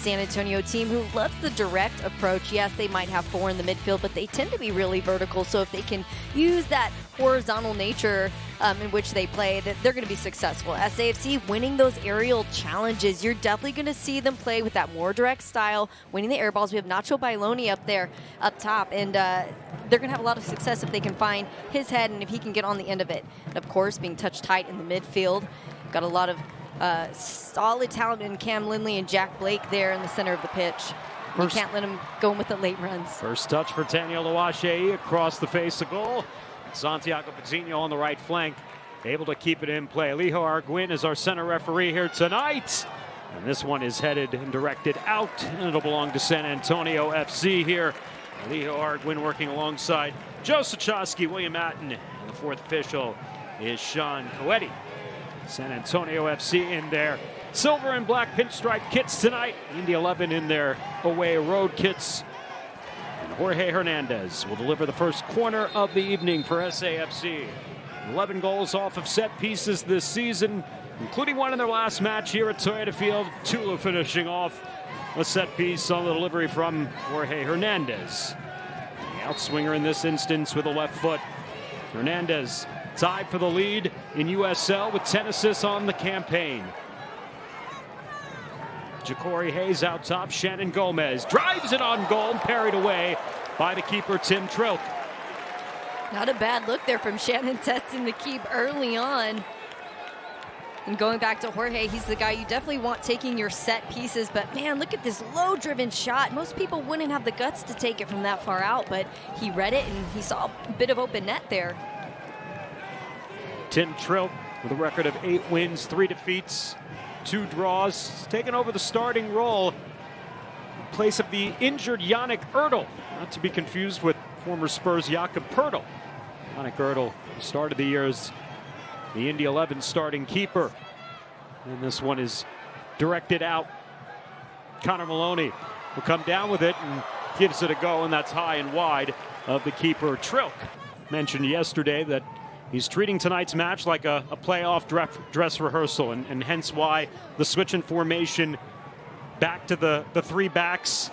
San Antonio team who loves the direct approach. Yes, they might have 4 in the midfield, but they tend to be really vertical. So if they can use that horizontal nature in which they play, that they're going to be successful. SAFC winning those aerial challenges. You're definitely going to see them play with that more direct style, winning the air balls. We have Nacho Bailoni up there, up top, and they're going to have a lot of success if they can find his head and if he can get on the end of it. And of course, being touch tight in the midfield. Got a lot of solid talent in Cam Lindley and Jack Blake there in the center of the pitch. You can't let him go with the late runs. First touch for Daniel Luache across the face of goal. Santiago Patino on the right flank, able to keep it in play. Alejo Arguin is our center referee here tonight. And this one is headed and directed out, and it'll belong to San Antonio FC here. Alejo Arguin working alongside Joe Sachowski, William Atten, and the fourth official is Sean Coetti. San Antonio FC in their silver and black pinstripe kits tonight. Indy 11 in their away road kits. And Jorge Hernandez will deliver the first corner of the evening for SAFC. 11 goals off of set pieces this season, including one in their last match here at Toyota Field. Tula finishing off a set piece on the delivery from Jorge Hernandez. The outswinger in this instance with a left foot. Hernandez tied for the lead in USL with 10 assists on the campaign. Ja'Cory Hayes out top. Shannon Gomez drives it on goal, parried away by the keeper, Tim Trilk. Not a bad look there from Shannon testing the keep early on. And going back to Jorge, he's the guy you definitely want taking your set pieces. But man, look at this low-driven shot. Most people wouldn't have the guts to take it from that far out, but he read it and he saw a bit of open net there. Tim Trilk with a record of 8 wins, 3 defeats, 2 draws, taking over the starting role in place of the injured Yannick Ertl, not to be confused with former Spurs Jakob Poeltl. Yannick Ertl started the year as the Indy 11 starting keeper, and this one is directed out. Connor Maloney will come down with it and gives it a go, and that's high and wide of the keeper, Trilk. Mentioned yesterday that he's treating tonight's match like a playoff dress rehearsal, and hence why the switch in formation back to the 3 backs.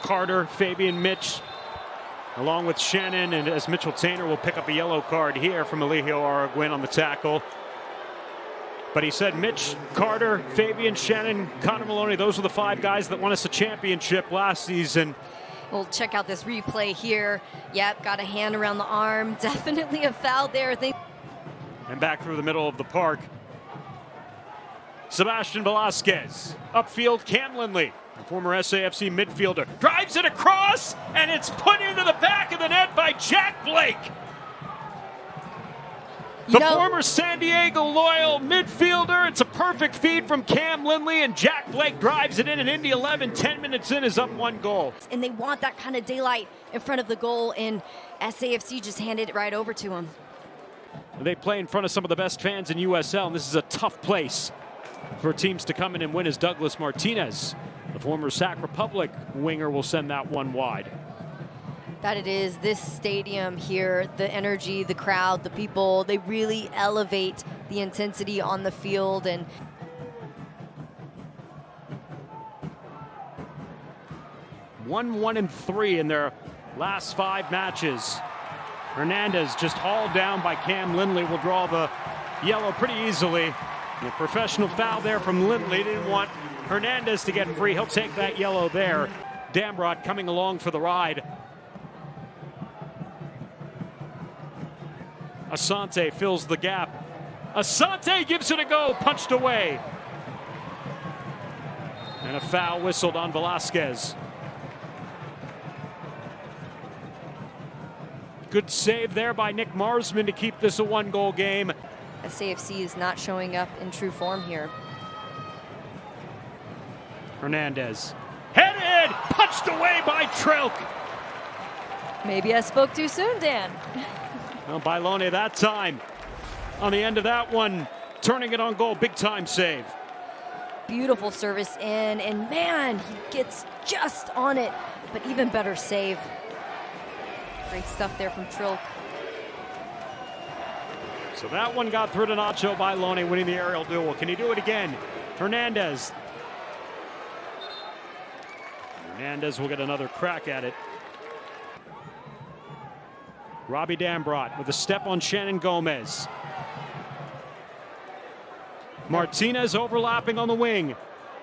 Carter, Fabian, Mitch, along with Shannon, and as Mitchell Tainer will pick up a yellow card here from Alejo Arguin on the tackle. But he said Mitch, Carter, Fabian, Shannon, Connor Maloney, those are the 5 guys that won us a championship last season. We'll check out this replay here. Yep, got a hand around the arm. Definitely a foul there. And back through the middle of the park. Sebastian Velasquez. Upfield, Cam Lindley, the former SAFC midfielder, drives it across, and it's put into the back of the net by Jack Blake. The former San Diego Loyal midfielder. It's a perfect feed from Cam Lindley, and Jack Blake drives it in, and Indy 11, 10 minutes in, is up 1 goal. And they want that kind of daylight in front of the goal, and SAFC just handed it right over to them. They play in front of some of the best fans in USL, and this is a tough place for teams to come in and win, as Douglas Martinez, the former Sac Republic winger, will send that one wide. That it is. This stadium here, the energy, the crowd, the people, they really elevate the intensity on the field. And 1-1-3 in their last 5 matches. Hernandez just hauled down by Cam Lindley, will draw the yellow pretty easily. And a professional foul there from Lindley. Didn't want Hernandez to get free. He'll take that yellow there. Damrot coming along for the ride. Asante fills the gap. Asante gives it a go, punched away. And a foul whistled on Velasquez. Good save there by Nick Marsman to keep this a 1-goal game. SAFC is not showing up in true form here. Hernandez headed, punched away by Trilk. Maybe I spoke too soon, Dan. Well, Bailoni that time on the end of that one, turning it on goal, big time save. Beautiful service in, and man, he gets just on it, but even better save. Great stuff there from Trilk. So that one got through to Nacho Bailoni, winning the aerial duel. Can he do it again? Hernandez. Hernandez will get another crack at it. Robbie Dambrot with a step on Shannon Gomez. Martinez overlapping on the wing.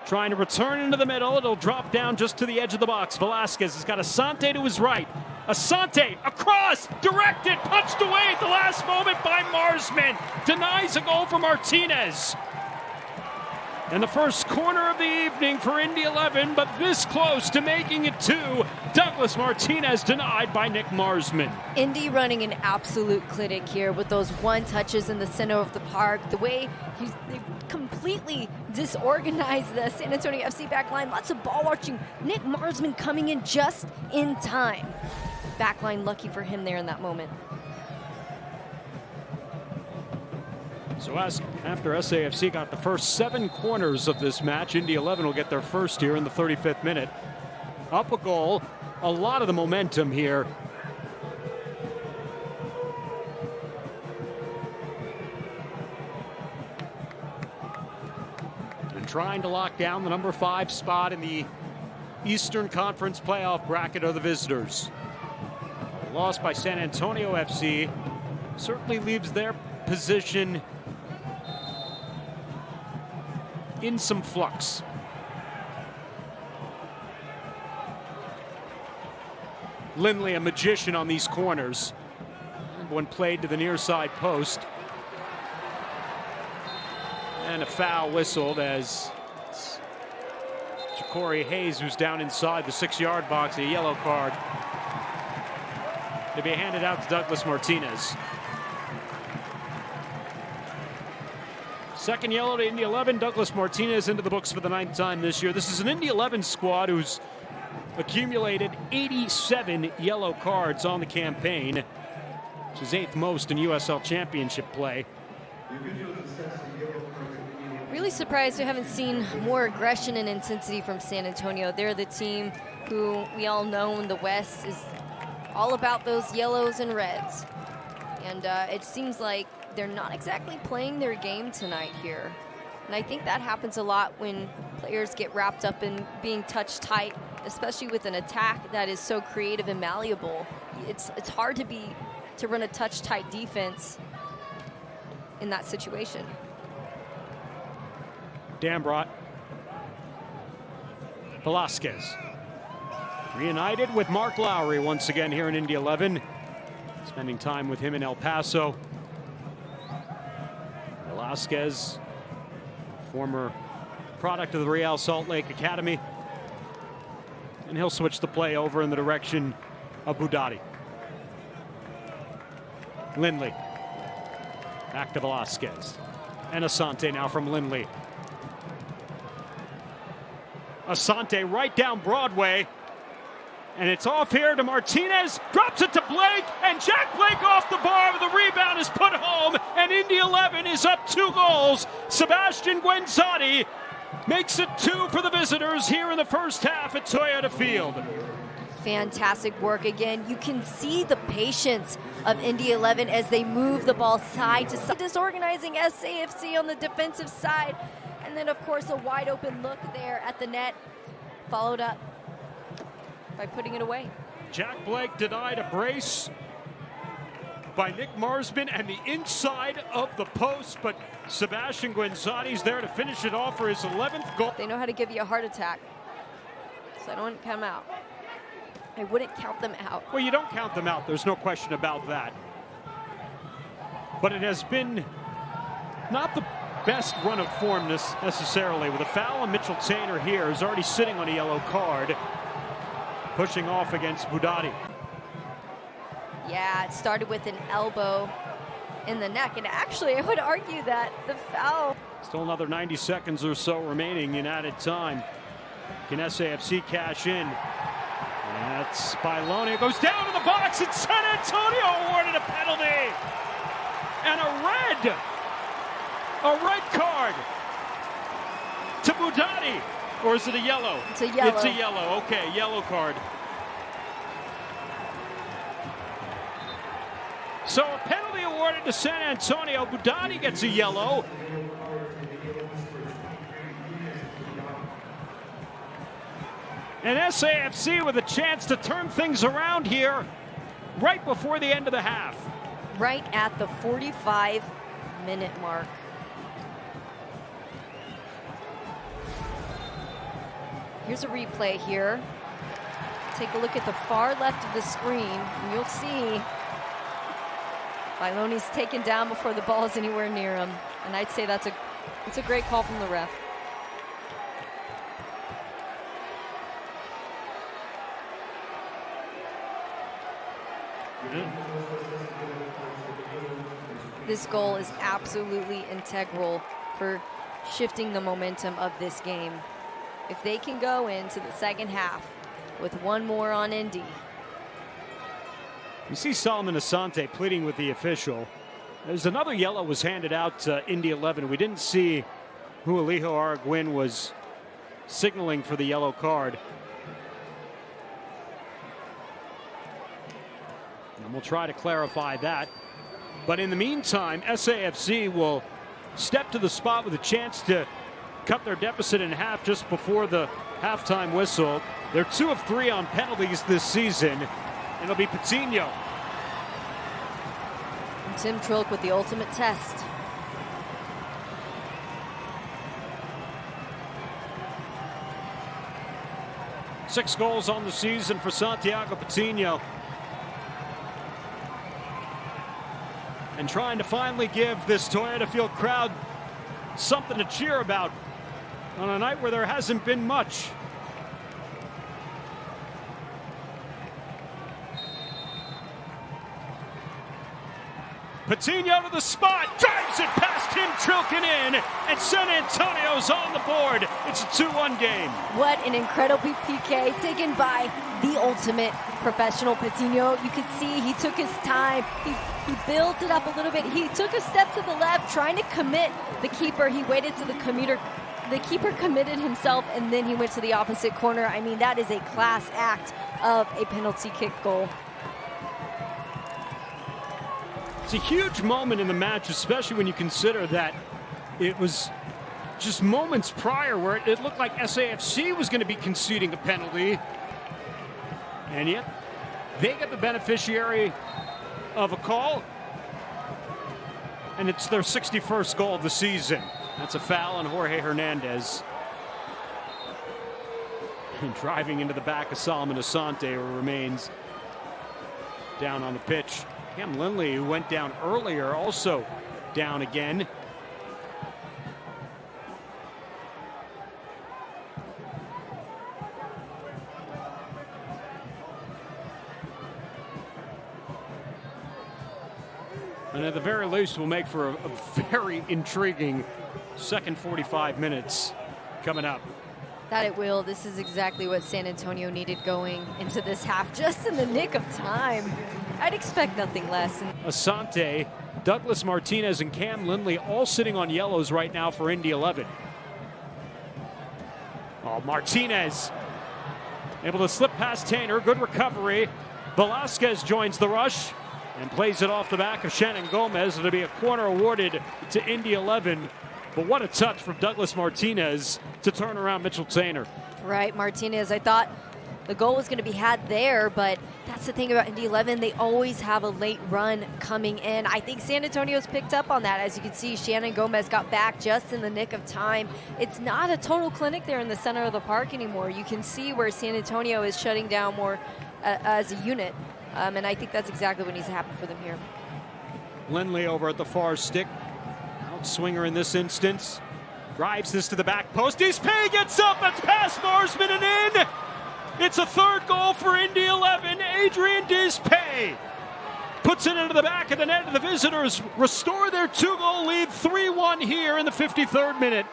Trying to return into the middle. It'll drop down just to the edge of the box. Velasquez has got Asante to his right. Asante across, directed, punched away at the last moment by Marsman. Denies a goal for Martinez. And the first corner of the evening for Indy 11, but this close to making it 2. Douglas Martinez denied by Nick Marsman. Indy running an absolute clinic here with those one touches in the center of the park. The way they completely disorganized the San Antonio FC back line. Lots of ball arching. Nick Marsman coming in just in time. Backline lucky for him there in that moment. So after SAFC got the first 7 corners of this match, Indy 11 will get their first here in the 35th minute. Up a goal, a lot of the momentum here. And trying to lock down the number 5 spot in the Eastern Conference playoff bracket of the visitors. The loss by San Antonio FC certainly leaves their position in some flux. Lindley, a magician on these corners. One played to the near side post. And a foul whistled as Ja'Cory Hayes, who's down inside the 6-yard box, a yellow card to be handed out to Douglas Martinez. Second yellow to Indy 11. Douglas Martinez into the books for the 9th time this year. This is an Indy 11 squad who's accumulated 87 yellow cards on the campaign, which is 8th most in USL Championship play. Really surprised we haven't seen more aggression and intensity from San Antonio. They're the team who we all know in the West is all about those yellows and reds. And it seems like they're not exactly playing their game tonight here. And I think that happens a lot when players get wrapped up in being touch tight, especially with an attack that is so creative and malleable. It's hard to run a touch tight defense in that situation. Dambrot. Velasquez. Reunited with Mark Lowry once again here in Indy 11. Spending time with him in El Paso. Velasquez, former product of the Real Salt Lake Academy. And he'll switch the play over in the direction of Budati. Lindley. Back to Velasquez. And Asante now from Lindley. Asante right down Broadway. And it's off here to Martinez, drops it to Blake, and Jack Blake off the bar with the rebound is put home, and Indy 11 is up 2 goals. Sebastian Guenzati makes it 2 for the visitors here in the first half at Toyota Field. Fantastic work again. You can see the patience of Indy 11 as they move the ball side to side. Disorganizing SAFC on the defensive side. And then, of course, a wide open look there at the net, followed up by putting it away. Jack Blake denied a brace by Nick Marsman and the inside of the post, but Sebastian Guenzati's there to finish it off for his 11th goal. They know how to give you a heart attack, so I don't count them out. I wouldn't count them out. Well, you don't count them out. There's no question about that. But it has been not the best run of form necessarily. With a foul on Mitchell Tanner here, who's already sitting on a yellow card. Pushing off against Budati. Yeah, it started with an elbow in the neck. And actually, I would argue that the foul. Still another 90 seconds or so remaining in added time. Can SAFC cash in? That's Spilone. It goes down to the box, and San Antonio awarded a penalty. And a red card to Budati. Or is it a yellow? It's a yellow. It's a yellow. Okay, yellow card. So a penalty awarded to San Antonio. Budati gets a yellow. And SAFC with a chance to turn things around here right before the end of the half. Right at the 45-minute mark. Here's a replay here. Take a look at the far left of the screen, and you'll see Bailoni's taken down before the ball is anywhere near him. And I'd say it's a great call from the ref. This goal is absolutely integral for shifting the momentum of this game. If they can go into the second half with one more on Indy. You see Solomon Asante pleading with the official. There's another yellow was handed out to Indy 11. We didn't see who Alijo Arguin was signaling for the yellow card. And we'll try to clarify that. But in the meantime, SAFC will step to the spot with a chance to cut their deficit in half just before the halftime whistle. They're 2 of 3 on penalties this season. It'll be Patino. And Tim Trilk with the ultimate test. Six goals on the season for Santiago Patino. And trying to finally give this Toyota Field crowd something to cheer about on a night where there hasn't been much. Patino to the spot, drives it past Tim Trilkin in, and San Antonio's on the board. It's a 2-1 game. What an incredible PK taken by the ultimate professional Patino. You could see he took his time. He built it up a little bit. He took a step to the left, trying to commit the keeper. He waited to the commuter. The keeper committed himself, and then he went to the opposite corner. I mean, that is a class act of a penalty kick goal. It's a huge moment in the match, especially when you consider that it was just moments prior where it looked like SAFC was going to be conceding a penalty. And yet, they get the beneficiary of a call. And it's their 61st goal of the season. That's a foul on Jorge Hernandez. And driving into the back of Solomon Asante, who remains down on the pitch. Cam Lindley, who went down earlier, also down again. And at the very least, will make for a very intriguing second 45 minutes coming up. That it will. This is exactly what San Antonio needed going into this half, just in the nick of time. I'd expect nothing less. Asante, Douglas Martinez, and Cam Lindley all sitting on yellows right now for Indy 11. Oh, Martinez able to slip past Tainer. Good recovery. Velasquez joins the rush and plays it off the back of Shannon Gomez. It'll be a corner awarded to Indy 11. But what a touch from Douglas Martinez to turn around Mitchell Tainer. Right, Martinez. I thought the goal was going to be had there, but that's the thing about Indy 11. They always have a late run coming in. I think San Antonio's picked up on that. As you can see, Shannon Gomez got back just in the nick of time. It's not a total clinic there in the center of the park anymore. You can see where San Antonio is shutting down more as a unit. And I think that's exactly what needs to happen for them here. Lindley over at the far stick. Outswinger in this instance. Drives this to the back post. Dispay gets up. That's past Marsman and in. It's a third goal for Indy 11. Adrian Dispay puts it into the back of the net. The visitors restore their 2-goal lead. 3-1 here in the 53rd minute.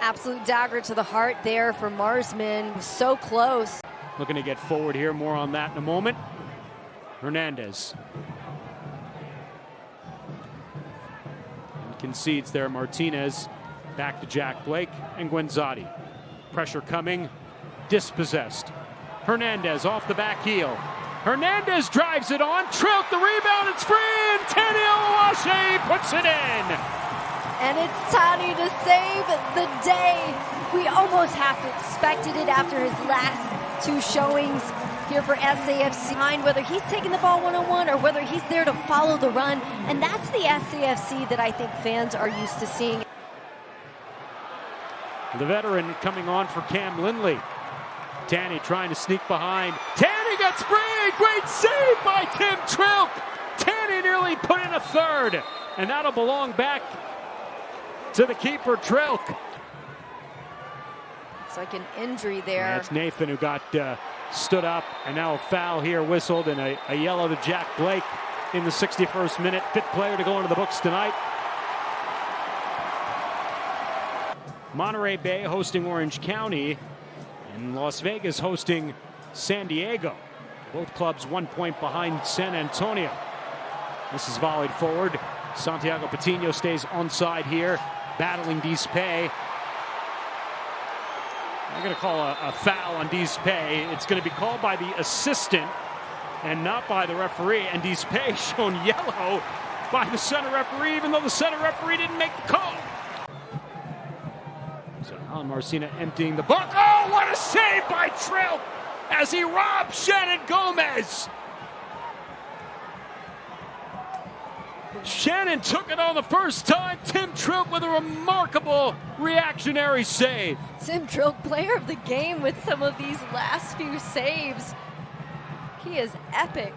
Absolute dagger to the heart there for Marsman. So close. Looking to get forward here. More on that in a moment. Hernandez. Concedes there. Martinez back to Jack Blake and Guenzati. Pressure coming. Dispossessed. Hernandez off the back heel. Hernandez drives it on. Trilk the rebound. It's free. And Taniel Awashe puts it in. And it's Tani to save the day. We almost half expected it after his last two showings here for SAFC. Whether he's taking the ball one-on-one or whether he's there to follow the run. And that's the SAFC that I think fans are used to seeing. The veteran coming on for Cam Lindley. Tani trying to sneak behind. Tani gets free! Great save by Tim Trilk! Tani nearly put in a third. And that'll belong back to the keeper, Trilk. It's like an injury there. Yeah, it's Nathan who got stood up, and now a foul here whistled, and a yellow to Jack Blake in the 61st minute. Fifth player to go into the books tonight. Monterey Bay hosting Orange County, and Las Vegas hosting San Diego. Both clubs 1 point behind San Antonio. This is volleyed forward. Santiago Patino stays onside here, battling Dispay. They're going to call a foul on Dispay. It's going to be called by the assistant and not by the referee. And Dispay shown yellow by the center referee, even though the center referee didn't make the call. So Alan Marcina emptying the book. Oh, what a save by Trilk as he robs Shannon Gomez. Shannon took it on the first time. Tim Trilk with a remarkable reactionary save. Tim Trilk, player of the game with some of these last few saves. He is epic.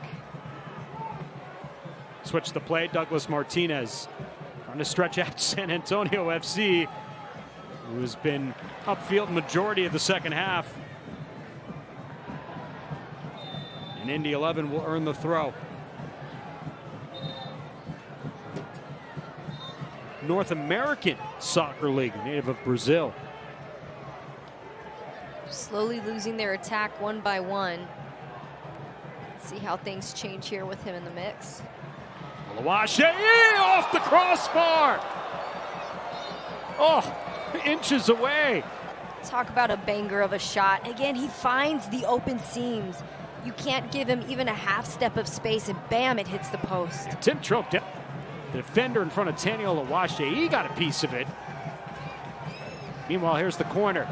Switch the play. Douglas Martinez trying to stretch out San Antonio FC, who has been upfield majority of the second half. And Indy 11 will earn the throw. North American Soccer League, native of Brazil. Slowly losing their attack one by one. Let's see how things change here with him in the mix. Oluwaseyi off the crossbar. Oh, inches away. Talk about a banger of a shot. Again, he finds the open seams. You can't give him even a half step of space, and bam, it hits the post. Tim Trilk, the defender in front of Tani Oluwaseyi, he got a piece of it. Meanwhile, here's the corner.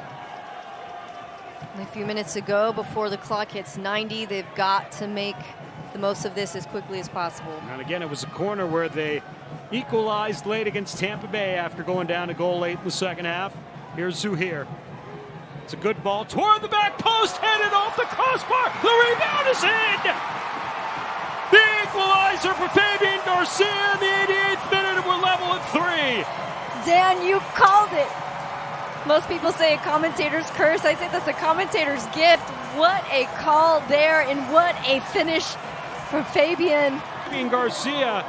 A few minutes ago, before the clock hits 90, they've got to make the most of this as quickly as possible. And again, it was a corner where they equalized late against Tampa Bay after going down a goal late in the second half. Here's Zuhair. It's a good ball toward the back post, headed off the crossbar. The rebound is in! The equalizer for Fabian Garcia in the 88th minute, and we're level at 3. Dan, you called it. Most people say a commentator's curse. I say that's a commentator's gift. What a call there, and what a finish from Fabian. Fabian Garcia.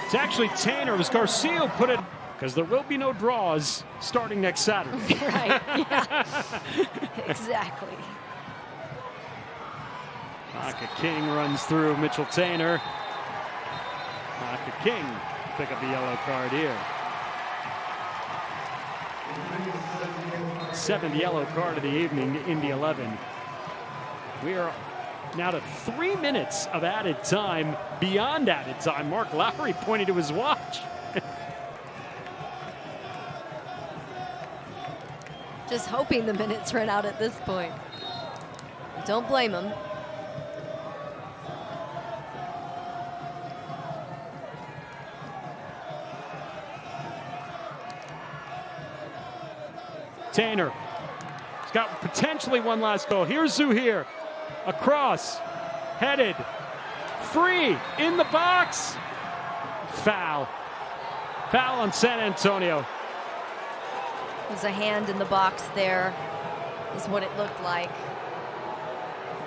It's actually Tanner. It was Garcia who put it, because there will be no draws starting next Saturday. Right, yeah. Exactly. Aka King runs through Mitchell Tanner. Aka King pick up the yellow card here. 7th yellow card of the evening to Indy 11. We are now to 3 minutes of added time, beyond added time. Mark Lowry pointed to his watch. Just hoping the minutes run out at this point. Don't blame him. Tanner. He's got potentially one last goal. Here's Zuhair. Across. Headed. Free. In the box. Foul. Foul on San Antonio. There's a hand in the box there, is what it looked like.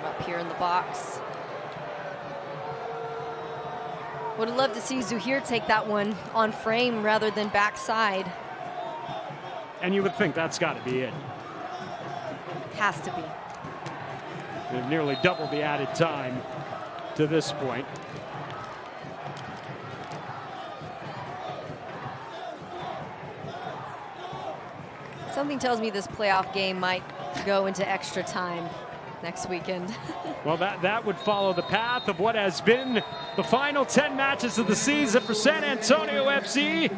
Up here in the box. Would have loved to see Zuhair take that one on frame rather than backside. And you would think that's got to be it. Has to be. They've nearly doubled the added time to this point. Something tells me this playoff game might go into extra time next weekend. Well, that would follow the path of what has been the final 10 matches of the season for San Antonio FC.